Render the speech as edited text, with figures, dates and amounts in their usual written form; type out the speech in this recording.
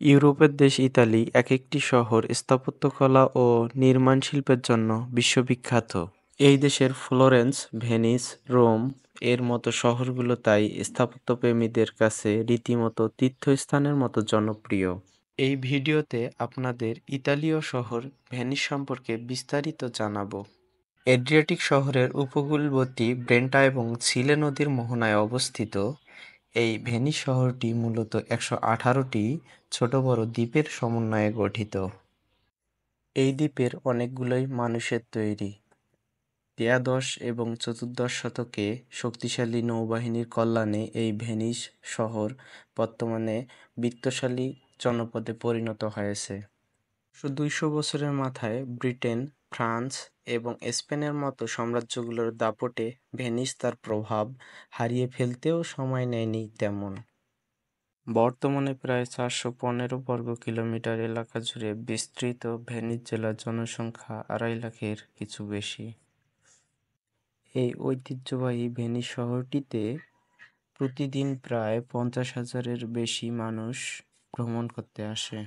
ইউরোপের দেশ ইতালি এক-একটি শহর স্থাপত্যকলা ও নির্মাণ শিল্পের জন্য বিশ্ববিখ্যাত। এই দেশের ফ্লোরেন্স, ভেনিস, রোম এর মতো শহরগুলো তাই স্থাপত্যপ্রেমীদের কাছে রীতিমতো তীর্থস্থানের মতো জনপ্রিয়। এই ভিডিওতে আপনাদের ইতালীয় শহর ভেনিস সম্পর্কে বিস্তারিত জানাবো। এড্রিয়াটিক শহরের উপকূলবর্তী ব্রেন্টা এবং সিলে নদীর মোহনায় অবস্থিত এই ভেনিস শহরটি মূলত ১১৮টি ছোট বড় দ্বীপের সমন্বয়ে গঠিত। এই দ্বীপের অনেকগুলোই মানুষের তৈরি। ত্রয়োদশ এবং চতুর্দশ শতকে শক্তিশালী নৌবাহিনীর কল্যাণে এই ভেনিস শহর বর্তমানে বিত্তশালী জনপদে পরিণত হয়েছে। ২০০ বছরের মাথায় ব্রিটেন, ফ্রান্স এবং স্পেনের মতো সাম্রাজ্যগুলোর দাপটে ভেনিস তার প্রভাব হারিয়ে ফেলতেও সময় নেয়নি তেমন। বর্তমানে প্রায় ৪১৫ বর্গ কিলোমিটার এলাকা জুড়ে বিস্তৃত ভেনিস জেলার জনসংখ্যা ২.৫ লাখের কিছু বেশি। এই ঐতিহ্যবাহী ভেনিস শহরটিতে প্রতিদিন প্রায় ৫০,০০০-এর বেশি মানুষ ভ্রমণ করতে আসে।